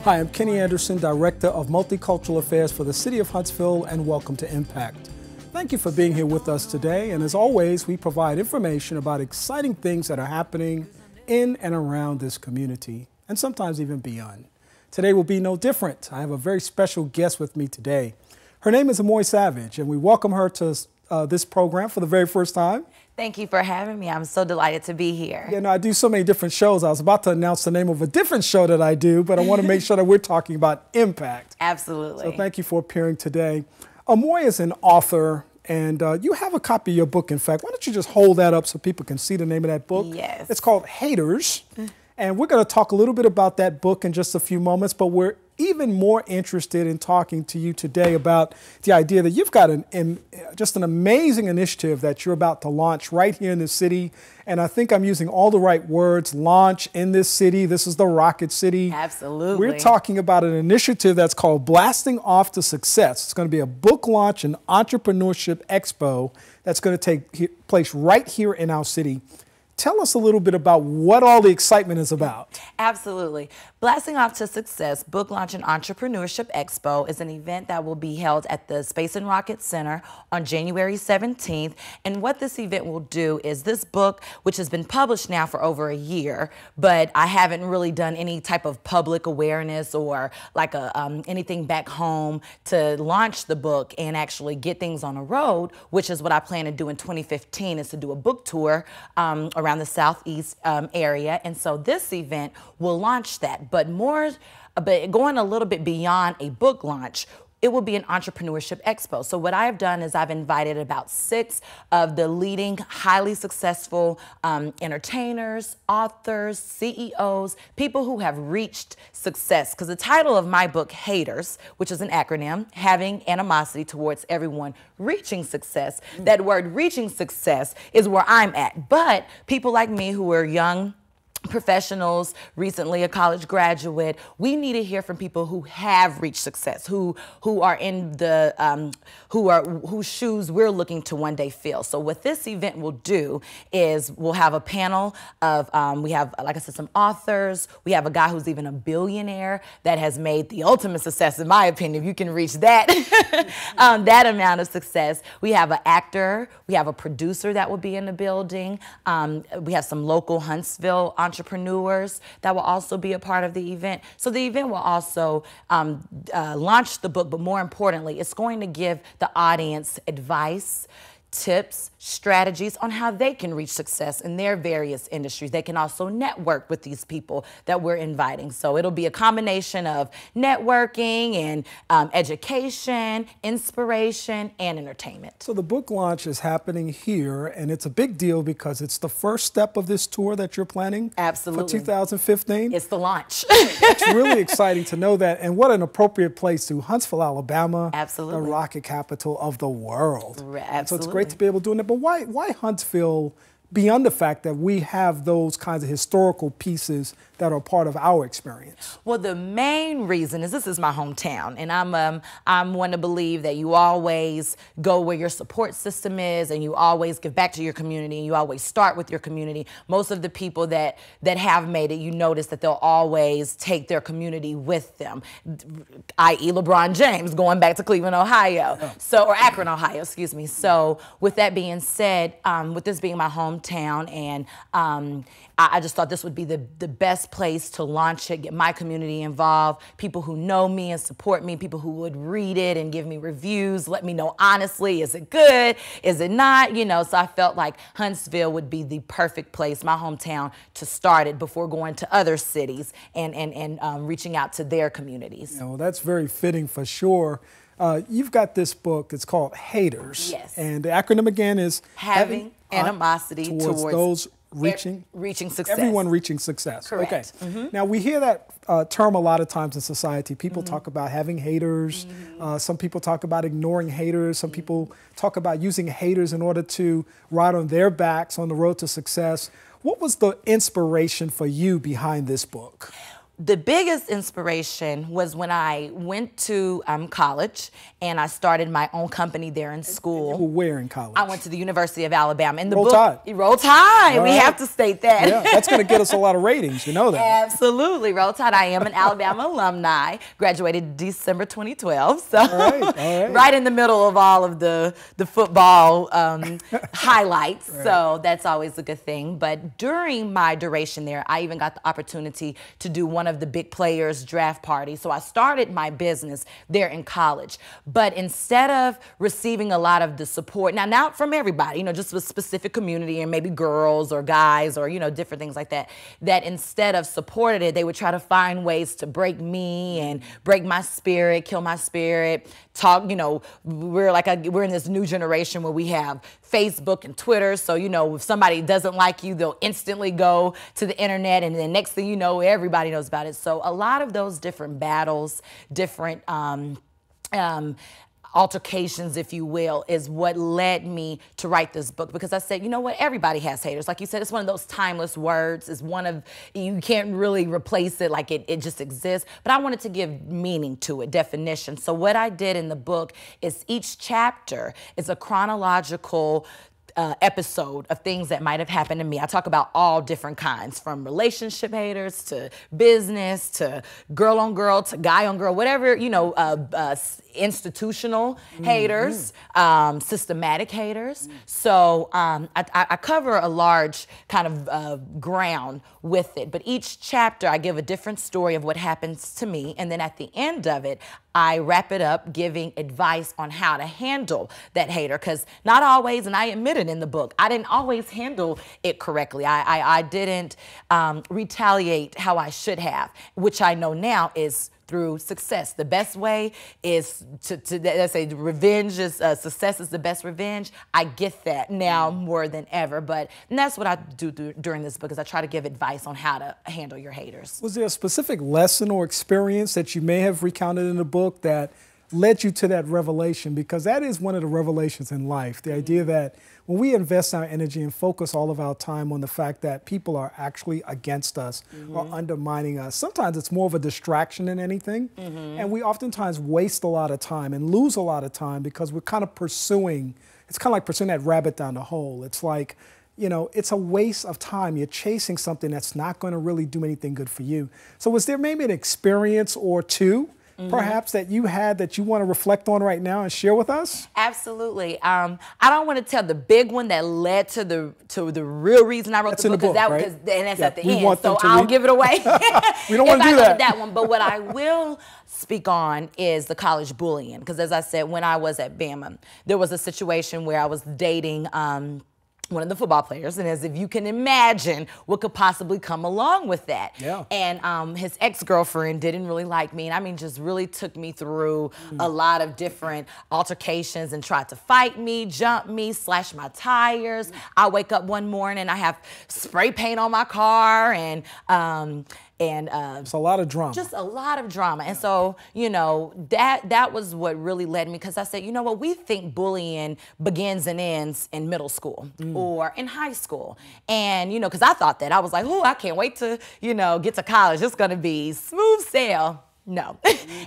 Hi, I'm Kenny Anderson, Director of Multicultural Affairs for the City of Huntsville, and welcome to Impact. Thank you for being here with us today, and as always, we provide information about exciting things that are happening in and around this community, and sometimes even beyond. Today will be no different. I have a very special guest with me today. Her name is Amoi Savage, and we welcome her to this program for the very first time. Thank you for having me. I'm so delighted to be here. You know, I do so many different shows. I was about to announce the name of a different show that I do, but I want to make sure that we're talking about impact. Absolutely. So thank you for appearing today. Amoi is an author, and you have a copy of your book, in fact. Why don't you just hold that up so people can see the name of that book? Yes. It's called H.A.T.E.R.S, and we're going to talk a little bit about that book in just a few moments, but we're even more interested in talking to you today about the idea that you've got just an amazing initiative that you're about to launch right here in the city. And I think I'm using all the right words, launch in this city. This is the Rocket City. Absolutely. We're talking about an initiative that's called Blasting Off to Success. It's going to be a book launch and entrepreneurship expo that's going to take place right here in our city. Tell us a little bit about what all the excitement is about. Absolutely. Blasting Off to Success Book Launch and Entrepreneurship Expo is an event that will be held at the Space and Rocket Center on January 17th. And what this event will do is this book, which has been published now for over a year, but I haven't really done any type of public awareness or like anything back home to launch the book and actually get things on the road, which is what I plan to do in 2015, is to do a book tour around the Southeast area. And so this event will launch that, but going a little bit beyond a book launch, it will be an entrepreneurship expo. So what I've done is I've invited about 6 of the leading, highly successful entertainers, authors, CEOs, people who have reached success. Because the title of my book, H.A.T.E.R.S, which is an acronym, having animosity towards everyone reaching success. That word reaching success is where I'm at. But people like me who are young professionals, recently a college graduate, we need to hear from people who have reached success, who are in the whose shoes we're looking to one day fill. So what this event will do is we'll have a panel of we have, like I said, some authors. We have a guy who's even a billionaire that has made the ultimate success, in my opinion, if you can reach that that amount of success. We have an actor, we have a producer that will be in the building. We have some local Huntsville entrepreneurs that will also be a part of the event. So the event will also launch the book, but more importantly, it's going to give the audience advice, tips, strategies on how they can reach success in their various industries. They can also network with these people that we're inviting. So it'll be a combination of networking and education, inspiration, and entertainment. So the book launch is happening here, and it's a big deal because it's the first step of this tour that you're planning. Absolutely. For 2015. It's the launch. It's really exciting to know that, and what an appropriate place to Huntsville, Alabama. Absolutely. The rocket capital of the world. Absolutely. So it's great to be able to do it. But why Huntsville, beyond the fact that we have those kinds of historical pieces that are part of our experience? Well, the main reason is this is my hometown, and I'm one to believe that you always go where your support system is, and you always give back to your community, and you always start with your community. Most of the people that have made it, you notice that they'll always take their community with them, i.e. LeBron James going back to Cleveland, Ohio, or Akron, Ohio, excuse me. So with that being said, with this being my hometown, and I just thought this would be the best place to launch it, get my community involved, people who know me and support me, people who would read it and give me reviews, let me know honestly, is it good, is it not, you know. So I felt like Huntsville would be the perfect place, my hometown, to start it before going to other cities and reaching out to their communities. Well, that's very fitting for sure. You've got this book, it's called H.A.T.E.R.S. Yes. And the acronym again is having animosity towards those reaching success. Everyone reaching success. Correct. Okay. Now we hear that term a lot of times in society. People talk about having haters. Some people talk about ignoring haters. Some people talk about using haters in order to ride on their backs on the road to success. What was the inspiration for you behind this book? the biggest inspiration was when I went to college and I started my own company there in school. Where in college? I went to the University of Alabama. And the Roll book, Tide. Roll Tide. We Right. have to state that. Yeah, that's going to get us a lot of ratings. You know that. Absolutely. Roll Tide. I am an Alabama alumni. Graduated December 2012. So All right. right in the middle of all of the football highlights. Right. So that's always a good thing. But during my duration there, I even got the opportunity to do one of the big players' draft parties. So I started my business there in college. But instead of receiving a lot of the support, now not from everybody, just a specific community and maybe girls or guys or, different things like that, that instead of supported it, they would try to find ways to break me and break my spirit, kill my spirit, talk, we're in this new generation where we have Facebook and Twitter. So, if somebody doesn't like you, they'll instantly go to the internet, and then next thing you know, everybody knows about it. So a lot of those different battles, different altercations, if you will, is what led me to write this book, because I said, you know what, everybody has haters. Like you said, it's one of those timeless words. It's you can't really replace it, like it just exists. But I wanted to give meaning to it, definition. So what I did in the book is each chapter is a chronological episode of things that might have happened to me. I talk about all different kinds, from relationship haters to business to girl on girl to guy on girl, whatever, institutional haters, systematic haters. So I cover a large kind of ground with it, but each chapter I give a different story of what happens to me, and then at the end of it, I wrap it up giving advice on how to handle that hater, because not always, and I admit it in the book, I didn't always handle it correctly. I didn't retaliate how I should have, which I know now is through success. The best way is let's say revenge is, success is the best revenge. I get that now more than ever, and that's what I do during this book, is I try to give advice on how to handle your haters. Was there a specific lesson or experience that you may have recounted in the book that led you to that revelation? Because that is one of the revelations in life, the idea that when we invest our energy and focus all of our time on the fact that people are actually against us or undermining us, sometimes it's more of a distraction than anything. And we oftentimes waste a lot of time and lose a lot of time because we're kind of pursuing, it's kind of like pursuing that rabbit down the hole. It's like, it's a waste of time. You're chasing something that's not going to really do anything good for you. So was there maybe an experience or two perhaps that you had that you want to reflect on right now and share with us? Absolutely. I don't want to tell the big one that led to the real reason I wrote the book, because that's at the end. So I'll give it away. We don't want to do that one. But what I will speak on is the college bullying, because as I said, when I was at Bama, there was a situation where I was dating one of the football players, and as if you can imagine what could possibly come along with that. Yeah. And his ex-girlfriend didn't really like me, and I mean just really took me through a lot of different altercations and tried to fight me, jump me, slash my tires. I wake up one morning, I have spray paint on my car, and it's a lot of drama. Just a lot of drama. And so, that was what really led me, because I said, you know what, we think bullying begins and ends in middle school or in high school. And, because I thought that. I was like, oh, I can't wait to, get to college. It's going to be smooth sail. No.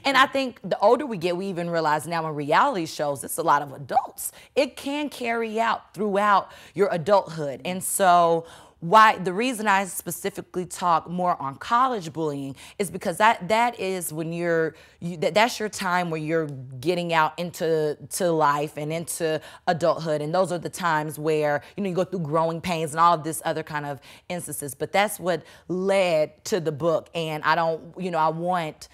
And I think the older we get, we even realize now in reality shows, it's a lot of adults. It can carry out throughout your adulthood. And so the reason I specifically talk more on college bullying is because that is when that's your time where you're getting out into life and into adulthood, and those are the times where you go through growing pains and all of this other kind of instances. But that's what led to the book, and I want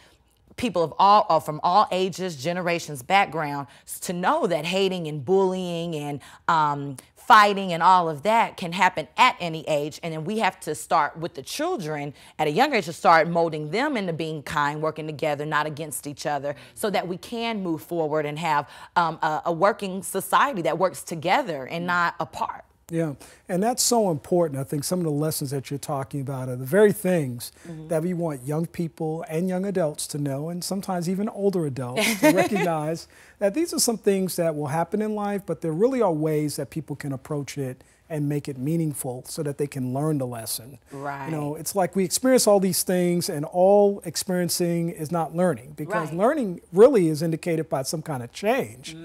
people from all ages, generations, backgrounds to know that hating and bullying and fighting and all of that can happen at any age. And then we have to start with the children at a younger age to start molding them into being kind, working together, not against each other, so that we can move forward and have a working society that works together and not apart. Yeah, and that's so important. I think some of the lessons that you're talking about are the very things that we want young people and young adults to know, and sometimes even older adults to recognize that these are some things that will happen in life, but there really are ways that people can approach it and make it meaningful so that they can learn the lesson. Right. You know, it's like we experience all these things, and all experiencing is not learning, because learning really is indicated by some kind of change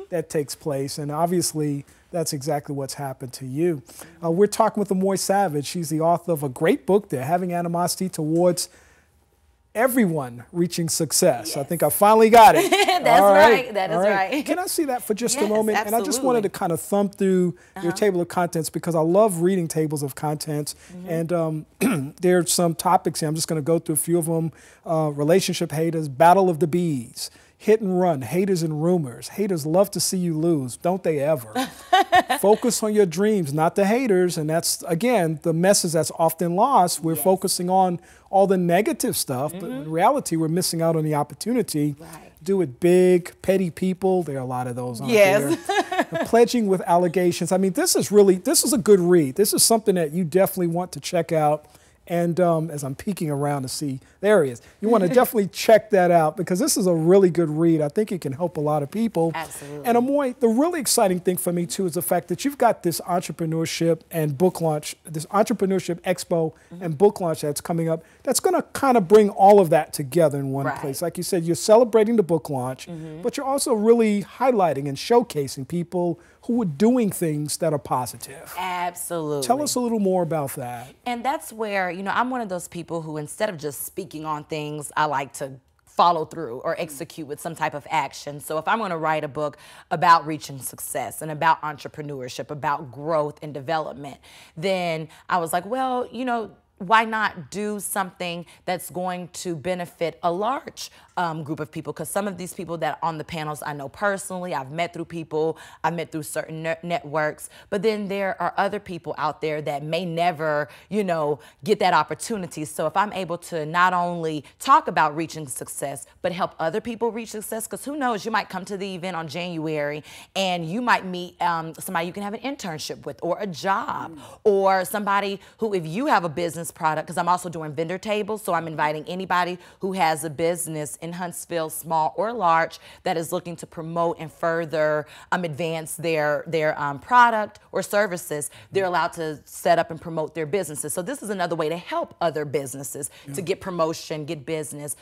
that takes place, and obviously that's exactly what's happened to you. We're talking with Amoi Savage. She's the author of a great book there, Having Animosity Towards Everyone Reaching Success. Yes. I think I finally got it. That's right. That is right. Can I see that for just a moment? Absolutely. And I just wanted to kind of thumb through your table of contents, because I love reading tables of contents. And there's some topics here. I'm just going to go through a few of them. Relationship haters, battle of the bees, hit and run, haters and rumors. Haters love to see you lose, don't they ever? Focus on your dreams, not the haters. And that's, again, the message that's often lost. We're focusing on all the negative stuff, but in reality, we're missing out on the opportunity. Do it big, petty people. There are a lot of those on there. Pledging with allegations. I mean, this is a good read. This is something that you definitely want to check out. And as I'm peeking around to see, there he is. You want to definitely check that out, because this is a really good read. I think it can help a lot of people. Absolutely. And Amoi, the really exciting thing for me too is the fact that you've got this entrepreneurship and book launch, this entrepreneurship expo and book launch that's coming up. That's going to kind of bring all of that together in one place. Like you said, you're celebrating the book launch, but you're also really highlighting and showcasing people who are doing things that are positive. Absolutely. Tell us a little more about that. And that's where, you know, I'm one of those people who, instead of just speaking on things, I like to follow through or execute with some type of action. So if I'm going to write a book about reaching success and about entrepreneurship, about growth and development, then I was like, well, you know, why not do something that's going to benefit a large group of people? Because some of these people that are on the panels I know personally, I've met through people, I've met through certain networks, but then there are other people out there that may never, you know, get that opportunity. So if I'm able to not only talk about reaching success, but help other people reach success, because who knows, you might come to the event on January and you might meet somebody you can have an internship with, or a job, or somebody who, if you have a business product, because I'm also doing vendor tables, so I'm inviting anybody who has a business in Huntsville, small or large, that is looking to promote and further advance their product or services. They're allowed to set up and promote their businesses. So this is another way to help other businesses to get promotion, get business.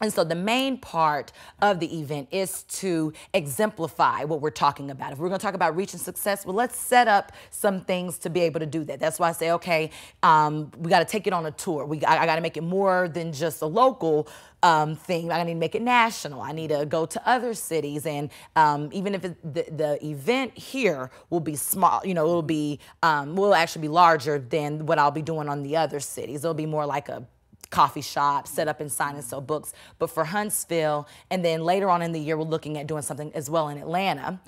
And so the main part of the event is to exemplify what we're talking about. If we're going to talk about reaching success, well, let's set up some things to be able to do that. That's why I say, okay, we got to take it on a tour. I got to make it more than just a local thing. I need to make it national. I need to go to other cities, and even if the event here will be small, you know, it'll be will actually be larger than what I'll be doing on the other cities. It'll be more like a coffee shop, set up and sign and sell books. But for Huntsville, and then later on in the year, we're looking at doing something as well in Atlanta.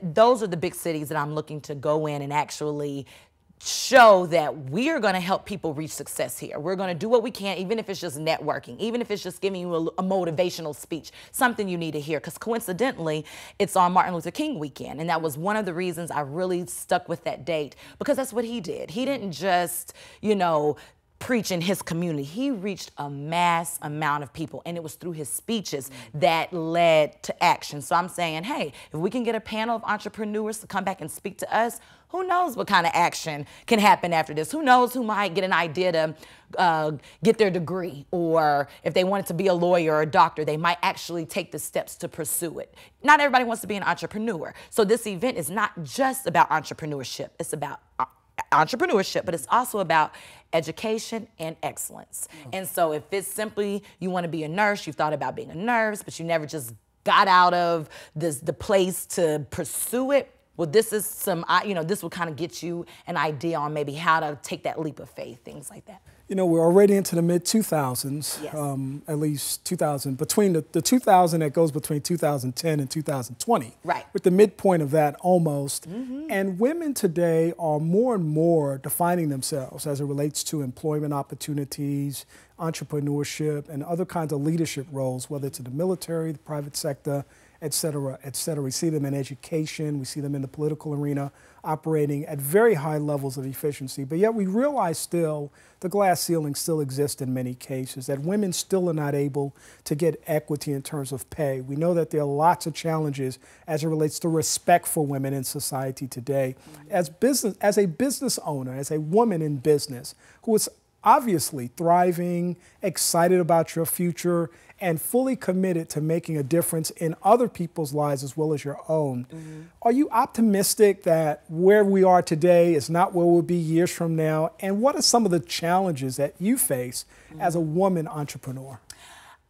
Those are the big cities that I'm looking to go in and actually show that we are going to help people reach success here. We're going to do what we can, even if it's just networking, even if it's just giving you a motivational speech, something you need to hear. Because coincidentally, it's on Martin Luther King weekend. And that was one of the reasons I really stuck with that date, because that's what he did. He didn't just, you know, preach in his community. He reached a mass amount of people, and it was through his speeches that led to action. So I'm saying, hey, if we can get a panel of entrepreneurs to come back and speak to us, who knows what kind of action can happen after this? Who knows who might get an idea to get their degree, or if they wanted to be a lawyer or a doctor, they might actually take the steps to pursue it. Not everybody wants to be an entrepreneur. So this event is not just about entrepreneurship. It's about entrepreneurship, but it's also about education and excellence. And so if it's simply you want to be a nurse, you've thought about being a nurse, but you never just got out of the place to pursue it, well, this is some, you know, this will kind of get you an idea on maybe how to take that leap of faith, things like that. You know, we're already into the mid-2000s, at least 2000, between the 2000 that goes between 2010 and 2020. Right. With the midpoint of that almost. And women today are more and more defining themselves as it relates to employment opportunities, entrepreneurship, and other kinds of leadership roles, whether it's in the military, the private sector, et cetera, et cetera. We see them in education, we see them in the political arena, operating at very high levels of efficiency. But yet we realize still the glass ceiling still exists in many cases, that women still are not able to get equity in terms of pay. We know that there are lots of challenges as it relates to respect for women in society today. As a business owner, as a woman in business who is obviously thriving, excited about your future, and fully committed to making a difference in other people's lives as well as your own. Are you optimistic that where we are today is not where we'll be years from now? And what are some of the challenges that you face as a woman entrepreneur?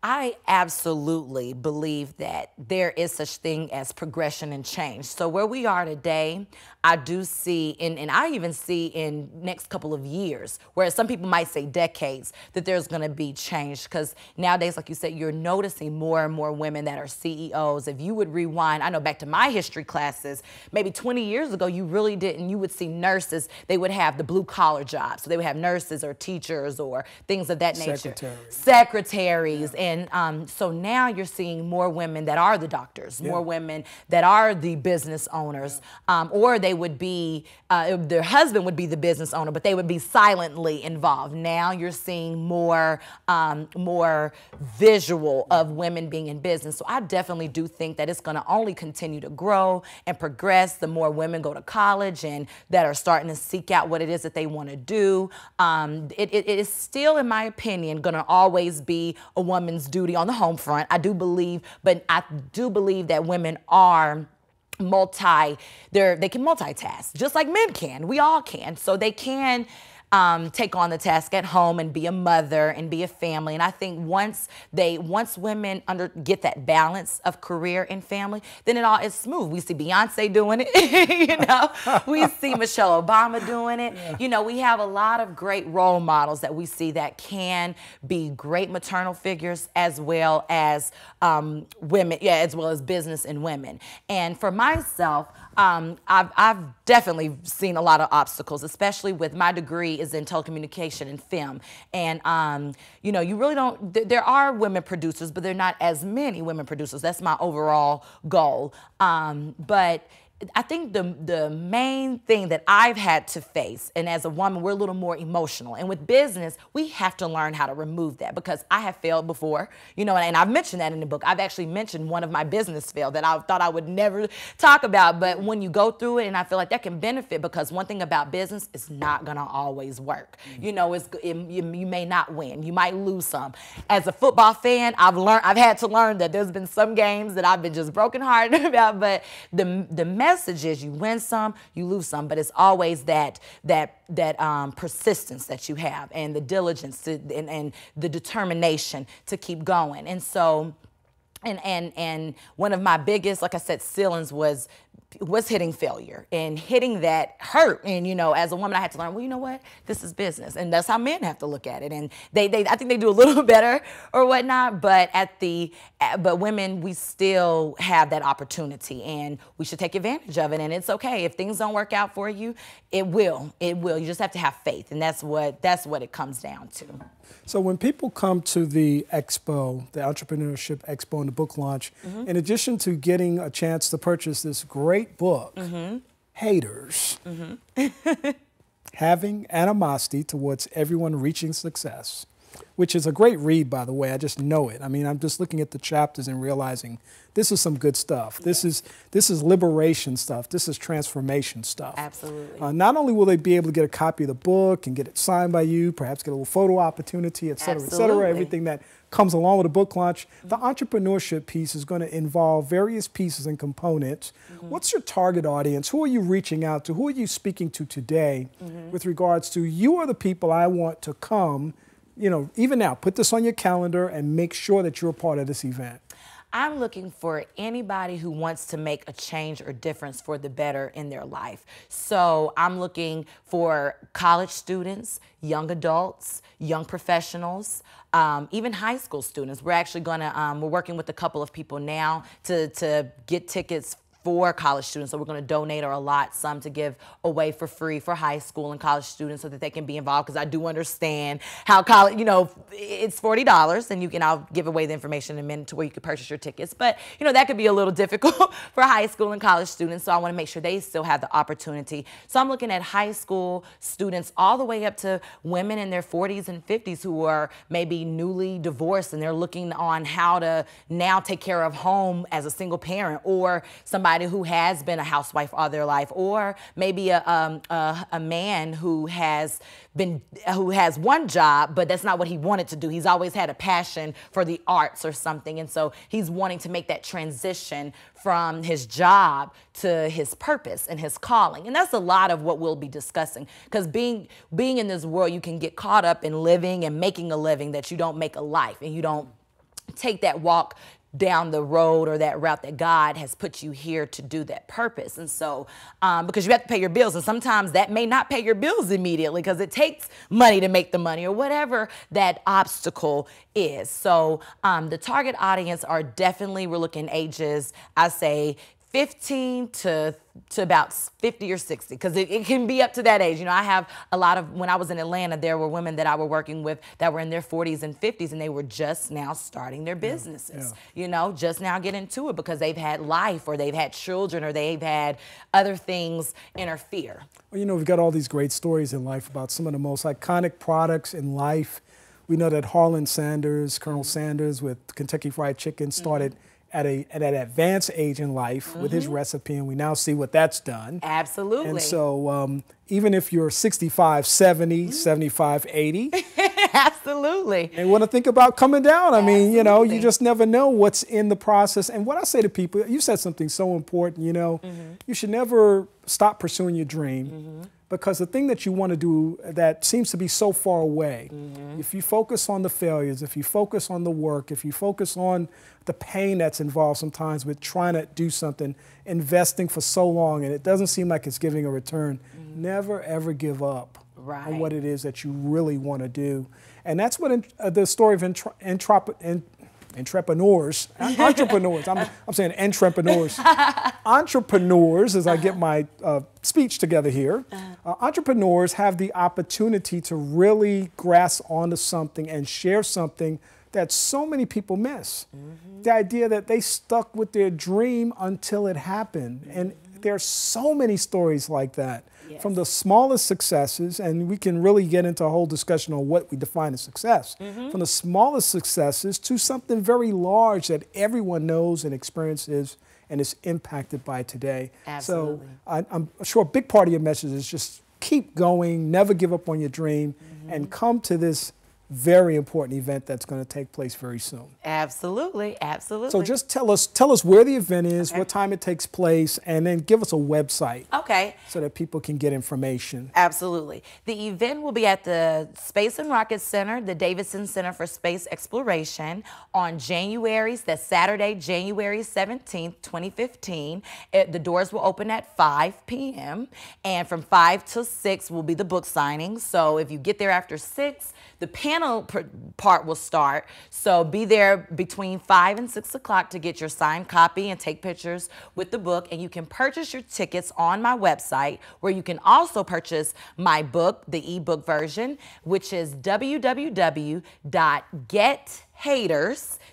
I absolutely believe that there is such thing as progression and change. So where we are today, I do see, and I even see in next couple of years, whereas some people might say decades, that there's going to be change. Because nowadays, like you said, you're noticing more and more women that are CEOs. If you would rewind, I know back to my history classes, maybe 20 years ago, you really didn't. You would see nurses, they would have the blue collar jobs. So they would have nurses or teachers or things of that nature. Secretaries. Yeah. And so now you're seeing more women that are the doctors, more women that are the business owners, or they would be, their husband would be the business owner, but they would be silently involved. Now you're seeing more, more visual of women being in business. So I definitely do think that it's going to only continue to grow and progress the more women go to college and that are starting to seek out what it is that they want to do. It is still, in my opinion, going to always be a woman's duty on the home front. I do believe, but I do believe that women are they can multitask just like men can. We all can. So they can take on the task at home and be a mother and be a family. And I think once women get that balance of career and family, then it all is smooth. We see Beyonce doing it, you know. We see Michelle Obama doing it. Yeah. You know, we have a lot of great role models that we see that can be great maternal figures as well as women, as well as business and women. And for myself, I've definitely seen a lot of obstacles, especially with my degree is in telecommunication and film. And, you know, you really don't, there are women producers, but there are not as many women producers. That's my overall goal. But I think the main thing that I've had to face, and as a woman, we're a little more emotional. And with business, we have to learn how to remove that because I have failed before, you know, and I've mentioned that in the book. I've actually mentioned one of my business fail that I thought I would never talk about. But when you go through it, and I feel like that can benefit because one thing about business is not going to always work. You know, you may not win. You might lose some. As a football fan, I've had to learn that there's been some games that I've been just brokenhearted about, but the message is you win some, you lose some, but it's always that persistence that you have and the diligence and the determination to keep going. And so, and one of my biggest, like I said, ceilings was hitting failure, and hitting that hurt. And, you know, as a woman, I had to learn, well, you know what, this is business. And that's how men have to look at it. And I think they do a little better or whatnot, but but women, we still have that opportunity and we should take advantage of it. And it's okay. If things don't work out for you, it will. You just have to have faith. And that's what it comes down to. So when people come to the expo, the Entrepreneurship Expo and the book launch, in addition to getting a chance to purchase this great book, H.A.T.E.R.S, Having Animosity Towards Everyone Reaching Success, which is a great read, by the way. I just know it. I mean, I'm just looking at the chapters and realizing this is some good stuff. This is liberation stuff. This is transformation stuff. Absolutely. Not only will they be able to get a copy of the book and get it signed by you, perhaps get a little photo opportunity, et cetera, everything that comes along with a book launch. The entrepreneurship piece is going to involve various pieces and components. What's your target audience? Who are you reaching out to? Who are you speaking to today with regards to, you are the people I want to come, you know, even now, put this on your calendar and make sure that you're a part of this event? I'm looking for anybody who wants to make a change or difference for the better in their life. So I'm looking for college students, young adults, young professionals, even high school students. We're actually we're working with a couple of people now to get tickets for college students. So we're going to donate or allot some to give away for free for high school and college students so that they can be involved, because I do understand how college, you know, it's $40 and I'll give away the information in a minute to where you can purchase your tickets. But, you know, that could be a little difficult for high school and college students. So I want to make sure they still have the opportunity. So I'm looking at high school students all the way up to women in their 40s and 50s who are maybe newly divorced and they're looking on how to now take care of home as a single parent, or somebody who has been a housewife all their life, or maybe a man who has one job, but that's not what he wanted to do. He's always had a passion for the arts or something, and so he's wanting to make that transition from his job to his purpose and his calling. And that's a lot of what we'll be discussing, because being in this world, you can get caught up in living and making a living that you don't make a life, and you don't take that walk down the road or that route that God has put you here to do that purpose. And so, because you have to pay your bills, and sometimes that may not pay your bills immediately because it takes money to make the money, or whatever that obstacle is. So the target audience are definitely, we're looking ages, I say 15 to about 50 or 60, because it can be up to that age. You know, I have a lot of, when I was in Atlanta, there were women that I were working with that were in their 40s and 50s, and they were just now starting their businesses, you know, just now getting into it because they've had life, or they've had children, or they've had other things interfere. Well, you know, we've got all these great stories in life about some of the most iconic products in life. We know that Harlan Sanders, Colonel Sanders with Kentucky Fried Chicken, started at an advanced age in life with his recipe, and we now see what that's done. Absolutely. And so even if you're 65, 70, 75, 80. Absolutely. And want to think about coming down. I mean, you know, you just never know what's in the process. And what I say to people, you said something so important, you know, you should never stop pursuing your dream. Because the thing that you want to do that seems to be so far away, if you focus on the failures, if you focus on the work, if you focus on the pain that's involved sometimes with trying to do something, investing for so long, and it doesn't seem like it's giving a return, never ever give up on what it is that you really want to do. And that's what the story of entrepreneurs, I'm saying entrepreneurs. Entrepreneurs, as I get my speech together here, entrepreneurs have the opportunity to really grasp onto something and share something that so many people miss. The idea that they stuck with their dream until it happened. And there's so many stories like that. From the smallest successes, and we can really get into a whole discussion on what we define as success, from the smallest successes to something very large that everyone knows and experiences and is impacted by today. Absolutely. So I'm sure a big part of your message is just keep going, never give up on your dream, and come to this very important event that's going to take place very soon. Absolutely, absolutely. So just tell us where the event is, what time it takes place, and then give us a website. Okay. So that people can get information. Absolutely. The event will be at the Space and Rocket Center, the Davidson Center for Space Exploration, on that's Saturday, January 17th, 2015. The doors will open at 5 p.m. and from 5 till 6 will be the book signing. So if you get there after 6, the panel part will start, so be there between 5 and 6 o'clock to get your signed copy and take pictures with the book. And you can purchase your tickets on my website, where you can also purchase my book, the ebook version, which is www.ASavvy,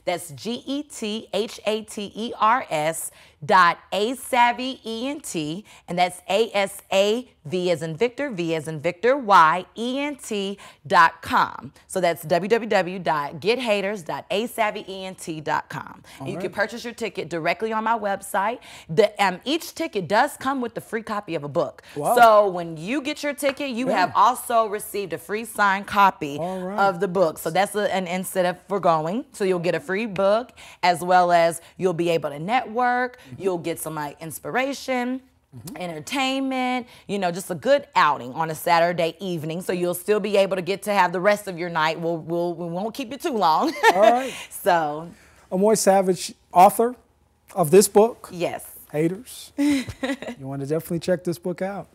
that's GETHATERS.ASavvy, and that's ASAV as in Victor, V as in Victor, YENT.com. So that's www.GetHaters.ASavvyENT.com. And you can purchase your ticket directly on my website. Each ticket does come with the free copy of a book. Wow. So when you get your ticket, you have also received a free signed copy of the book. So that's an incentive for going. So you'll get a free book, as well as you'll be able to network. You'll get some inspiration, entertainment, you know, just a good outing on a Saturday evening. So you'll still be able to get to have the rest of your night. We won't keep you too long. All right. So, Amoi Savage, author of this book. Yes. Haters. You want to definitely check this book out.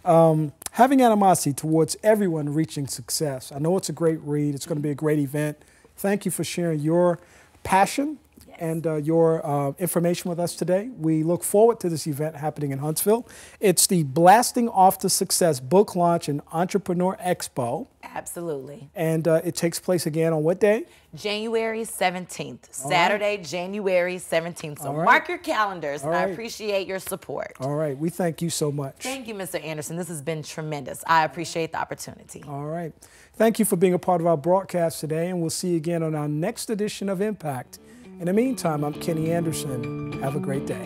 Having animosity towards everyone reaching success. I know it's a great read. It's going to be a great event. Thank you for sharing your passion and your information with us today. We look forward to this event happening in Huntsville. It's the Blasting Off to Success Book Launch and Entrepreneur Expo. Absolutely. And it takes place again on what day? January 17th, Saturday, January 17th. So mark your calendars, and I appreciate your support. All right. We thank you so much. Thank you, Mr. Anderson. This has been tremendous. I appreciate the opportunity. All right. Thank you for being a part of our broadcast today, and we'll see you again on our next edition of Impact. In the meantime, I'm Kenny Anderson. Have a great day.